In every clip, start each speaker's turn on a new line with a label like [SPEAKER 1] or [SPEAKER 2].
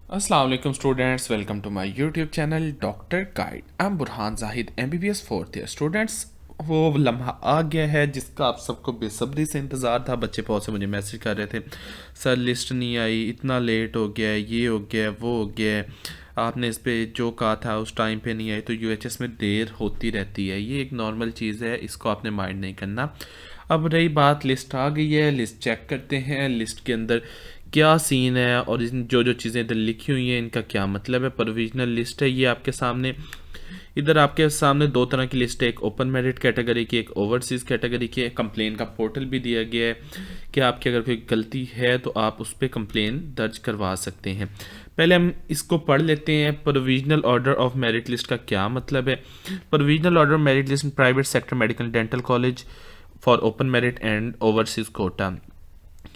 [SPEAKER 1] अस्सलाम वालेकुम students, welcome to my YouTube channel doctor guide. I am Burhan Zahid, MBBS fourth year students. वो लम्हा आ गया है जिसका आप सबको बेसब्री से इंतज़ार था। बच्चे बहुत से मुझे मैसेज कर रहे थे, सर लिस्ट नहीं आई, इतना लेट हो गया है, ये हो गया है, वो हो गया है, आपने इस पे जो कहा था उस टाइम पे नहीं आई। तो UHS में देर होती रहती है, ये एक नॉर्मल चीज़ है, इसको आपने माइंड नहीं करना। अब रही बात, लिस्ट आ गई है, लिस्ट चेक करते हैं लिस्ट के अंदर क्या सीन है और इन जो चीज़ें इधर लिखी हुई हैं इनका क्या मतलब है। प्रोविजनल लिस्ट है ये आपके सामने। इधर आपके सामने दो तरह की लिस्ट है, एक ओपन मेरिट कैटेगरी की, एक ओवरसीज़ कैटेगरी की। कंप्लेन का पोर्टल भी दिया गया है कि आपकी अगर कोई गलती है तो आप उस पर कंप्लेन दर्ज करवा सकते हैं। पहले हम इसको पढ़ लेते हैं, provisional order of merit list का क्या मतलब है। Provisional order of merit list in private sector medical dental college for open merit and overseas quota.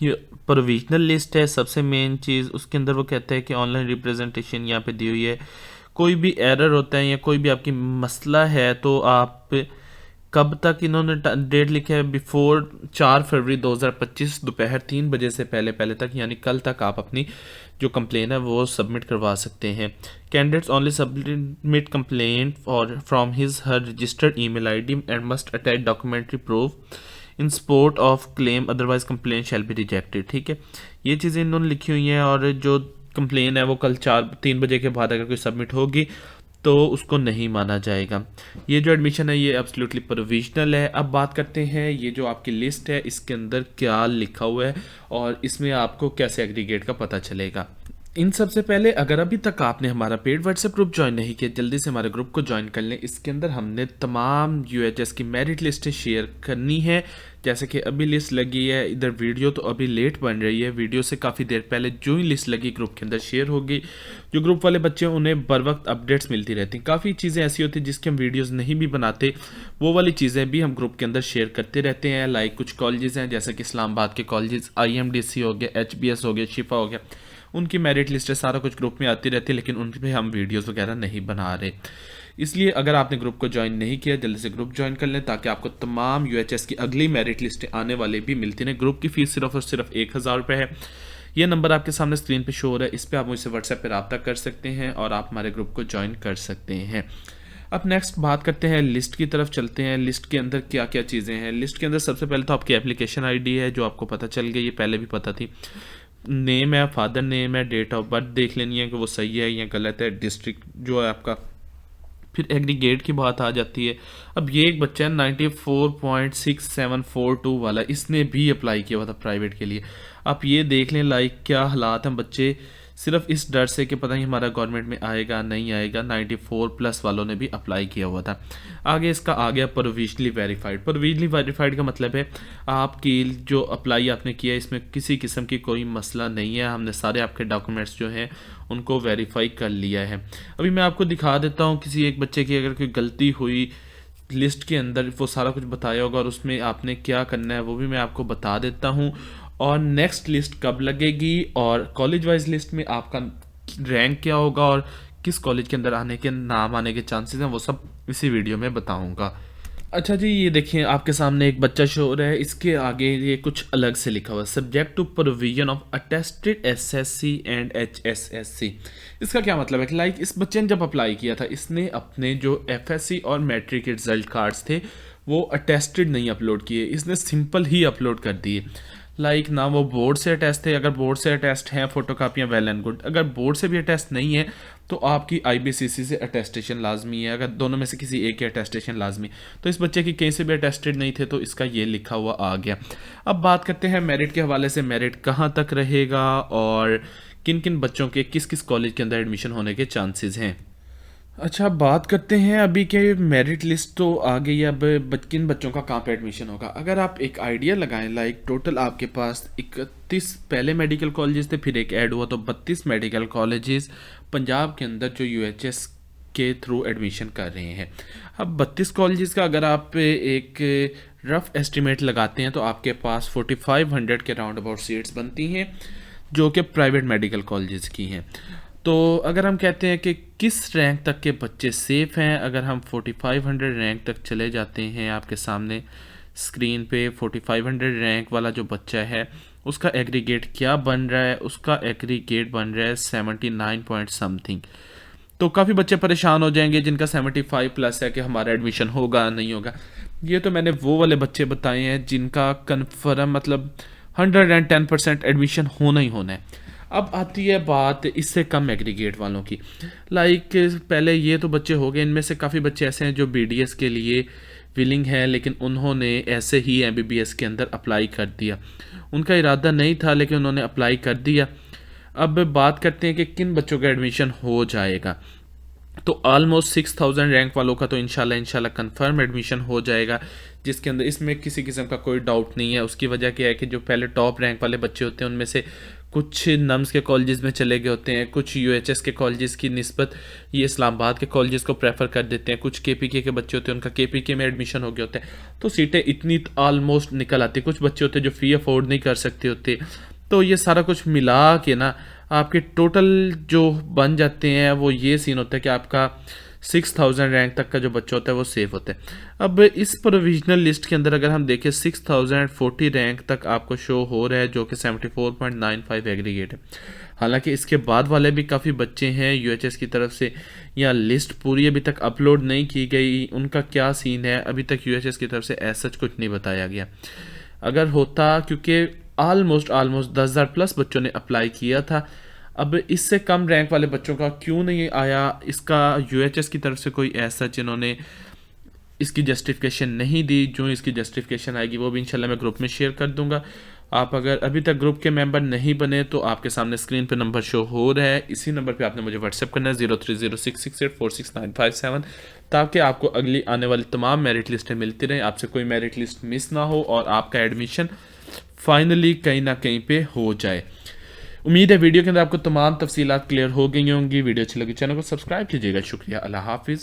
[SPEAKER 1] ये प्रोविजनल लिस्ट है। सबसे मेन चीज़ उसके अंदर वो कहता है कि ऑनलाइन रिप्रेजेंटेशन यहाँ पे दी हुई है। कोई भी एरर होता है या कोई भी आपकी मसला है तो आप कब तक, इन्होंने डेट लिखा है बिफोर 4 फरवरी 2025 दोपहर 3 बजे से पहले पहले तक, यानी कल तक आप अपनी जो कंप्लेन है वो सबमिट करवा सकते हैं। Candidates only submit complaint for from his her registered email ID and must attach documentary proof in support of claim, otherwise complain shall be rejected. ठीक है, ये चीज़ें इन्होंने लिखी हुई हैं। और जो कंप्लेन है वो कल 3 बजे के बाद अगर कोई सबमिट होगी तो उसको नहीं माना जाएगा। ये जो एडमिशन है ये एब्सोल्युटली प्रोविजनल है। अब बात करते हैं ये जो आपकी लिस्ट है इसके अंदर क्या लिखा हुआ है और इसमें आपको कैसे एग्रीगेट का पता चलेगा। इन सबसे पहले अगर अभी तक आपने हमारा पेड व्हाट्सएप ग्रुप ज्वाइन नहीं किया, जल्दी से हमारे ग्रुप को ज्वाइन कर लें। इसके अंदर हमने तमाम UHS की मेरिट लिस्टें शेयर करनी है। जैसे कि अभी लिस्ट लगी है, इधर वीडियो तो अभी लेट बन रही है, वीडियो से काफ़ी देर पहले जो ही लिस्ट लगी ग्रुप के अंदर शेयर होगी। जो ग्रुप वाले बच्चे हैं उन्हें बर वक्त अपडेट्स मिलती रहती हैं। काफ़ी चीज़ें ऐसी होती हैं जिसकी हम वीडियोज़ नहीं भी बनाते, वो वाली चीज़ें भी हम ग्रुप के अंदर शेयर करते रहते हैं। लाइक कुछ कॉलेजेस हैं जैसे कि इस्लामाबाद के कॉलेजेस, IMDC हो गया, HBS हो गया, शिफा हो गया, उनकी मेरिट लिस्ट है, सारा कुछ ग्रुप में आती रहती है, लेकिन उन पर हम वीडियोस वगैरह नहीं बना रहे। इसलिए अगर आपने ग्रुप को ज्वाइन नहीं किया जल्दी से ग्रुप ज्वाइन कर लें ताकि आपको तमाम UHS की अगली मेरिट लिस्टें आने वाले भी मिलती रहें। ग्रुप की फ़ीस सिर्फ और सिर्फ 1000 रुपये है। ये नंबर आपके सामने स्क्रीन पे शो हो रहा है, इस पर आप मुझसे व्हाट्सएप पर रब्ता कर सकते हैं और आप हमारे ग्रुप को ज्वाइन कर सकते हैं। अब नेक्स्ट बात करते हैं, लिस्ट की तरफ चलते हैं। लिस्ट के अंदर क्या क्या चीज़ें हैं। लिस्ट के अंदर सबसे पहले तो आपकी एप्लीकेशन ID है जो आपको पता चल गई, ये पहले भी पता थी। नेम है, फादर नेम है, डेट ऑफ बर्थ देख लेनी है कि वो सही है या गलत है, डिस्ट्रिक्ट जो है आपका। फिर एग्रीगेट की बात आ जाती है। अब ये एक बच्चा है 94.6742 वाला, इसने भी अप्लाई किया हुआ था प्राइवेट के लिए। आप ये देख लें लाइक क्या हालात हैं। बच्चे सिर्फ इस डर से कि पता नहीं हमारा गवर्नमेंट में आएगा नहीं आएगा, 94+ वालों ने भी अप्लाई किया हुआ था। आगे इसका आ गया प्रोविजनली वेरीफाइड। प्रोविजनली वेरीफाइड का मतलब है आपकी जो अप्लाई आपने किया इसमें किसी किस्म की कोई मसला नहीं है, हमने सारे आपके डॉक्यूमेंट्स जो हैं उनको वेरीफाई कर लिया है। अभी मैं आपको दिखा देता हूँ किसी एक बच्चे की अगर कोई गलती हुई लिस्ट के अंदर, वो सारा कुछ बताया होगा और उसमें आपने क्या करना है वो भी मैं आपको बता देता हूँ। और नेक्स्ट लिस्ट कब लगेगी और कॉलेज वाइज लिस्ट में आपका रैंक क्या होगा और किस कॉलेज के अंदर आने के नाम आने के चांसेस हैं वो सब इसी वीडियो में बताऊंगा। अच्छा जी, ये देखिए आपके सामने एक बच्चा शो हो रहा है, इसके आगे ये कुछ अलग से लिखा हुआ है, subject to provision of attested SSC and HSSC। इसका क्या मतलब है कि लाइक इस बच्चे ने जब अप्लाई किया था इसने अपने जो FSC और मैट्रिक के रिजल्ट कार्ड्स थे वो अटेस्टेड नहीं अपलोड किए, इसने सिंपल ही अपलोड कर दिए। लाइक ना वो बोर्ड से अटेस्ट थे, अगर बोर्ड से अटेस्ट हैं फोटो कापियाँ वेल एंड गुड, अगर बोर्ड से भी अटेस्ट नहीं है तो आपकी IBCC से अटेस्टेशन लाजमी है, अगर दोनों में से किसी एक की अटेस्टेशन लाजमी। तो इस बच्चे की कहीं से भी अटेस्टेड नहीं थे तो इसका ये लिखा हुआ आ गया। अब बात करते हैं मेरिट के हवाले से, मेरिट कहाँ तक रहेगा और किन किन बच्चों के किस किस कॉलेज के अंदर एडमिशन होने के चांसेस हैं। अच्छा, बात करते हैं अभी के मेरिट लिस्ट तो आ गई है, अब किन बच्चों का कहाँ पे एडमिशन होगा। अगर आप एक आइडिया लगाएं लाइक टोटल आपके पास 31 पहले मेडिकल कॉलेजेस थे, फिर एक ऐड हुआ तो 32 मेडिकल कॉलेजेस पंजाब के अंदर जो UHS के थ्रू एडमिशन कर रहे हैं। अब 32 कॉलेजेस का अगर आप एक रफ एस्टिमेट लगाते हैं तो आपके पास 4500 के राउंड अबाउट सीट्स बनती हैं जो कि प्राइवेट मेडिकल कॉलेजेस की हैं। तो अगर हम कहते हैं कि किस रैंक तक के बच्चे सेफ़ हैं, अगर हम 4500 रैंक तक चले जाते हैं, आपके सामने स्क्रीन पे 4500 रैंक वाला जो बच्चा है उसका एग्रीगेट क्या बन रहा है, उसका एग्रीगेट बन रहा है 79 पॉइंट समथिंग। तो काफ़ी बच्चे परेशान हो जाएंगे जिनका 75 प्लस है कि हमारा एडमिशन होगा नहीं होगा। ये तो मैंने वो वाले बच्चे बताए हैं जिनका कन्फर्म मतलब 110% एडमिशन होना ही होना है। अब आती है बात इससे कम एग्रीगेट वालों की। लाइक पहले ये तो बच्चे हो गए, इनमें से काफ़ी बच्चे ऐसे हैं जो बीडीएस के लिए विलिंग है, लेकिन उन्होंने ऐसे ही एमबीबीएस के अंदर अप्लाई कर दिया। उनका इरादा नहीं था लेकिन उन्होंने अप्लाई कर दिया। अब बात करते हैं कि किन बच्चों का एडमिशन हो जाएगा। तो ऑलमोस्ट 6000 रैंक वालों का तो इंशाल्लाह कंफर्म एडमिशन हो जाएगा, जिसके अंदर इसमें किसी किस्म का कोई डाउट नहीं है। उसकी वजह क्या है कि जो पहले टॉप रैंक वाले बच्चे होते हैं उनमें से कुछ नम्स के कॉलेजेस में चले गए होते हैं, कुछ यूएचएस के कॉलेजेस की निस्बत ये इस्लामाबाद के कॉलेजेस को प्रेफर कर देते हैं, कुछ केपीके के बच्चे होते हैं उनका केपीके में एडमिशन हो गया होता है। तो सीटें इतनी ऑलमोस्ट निकल आती, कुछ बच्चे होते हैं जो फ़ी अफोर्ड नहीं कर सकते होते। तो ये सारा कुछ मिला के ना आपके टोटल जो बन जाते हैं वो ये सीन होता है कि आपका 6000 रैंक तक का जो बच्चा होता है वो सेफ होता है। अब इस प्रोविजनल लिस्ट के अंदर अगर हम देखें 6040 रैंक तक आपको शो हो रहा है, जो कि 74.95 एग्रीगेट है। हालांकि इसके बाद वाले भी काफ़ी बच्चे हैं यूएचएस की तरफ से, या लिस्ट पूरी अभी तक अपलोड नहीं की गई, उनका क्या सीन है अभी तक यूएचएस की तरफ से ऐसा कुछ नहीं बताया गया। अगर होता, क्योंकि ऑलमोस्ट 10,000 प्लस बच्चों ने अप्लाई किया था, अब इससे कम रैंक वाले बच्चों का क्यों नहीं आया, इसका यूएचएस की तरफ से कोई ऐसा जिन्होंने इसकी जस्टिफिकेशन नहीं दी। जो इसकी जस्टिफिकेशन आएगी वो भी इंशाल्लाह मैं ग्रुप में शेयर कर दूंगा। आप अगर अभी तक ग्रुप के मेंबर नहीं बने तो आपके सामने स्क्रीन पे नंबर शो हो रहा है, इसी नंबर पे आपने मुझे व्हाट्सएप करना है 030668466957, ताकि आपको अगली आने वाली तमाम मेरिट लिस्टें मिलती रहें, आपसे कोई मेरिट लिस्ट मिस ना हो और आपका एडमिशन फाइनली कहीं ना कहीं पे हो जाए। उम्मीद है वीडियो के अंदर आपको तमाम तफसीलात क्लियर हो गई होंगी। वीडियो अच्छी लगी चैनल को सब्सक्राइब कीजिएगा। शुक्रिया, अल्लाह हाफिज़।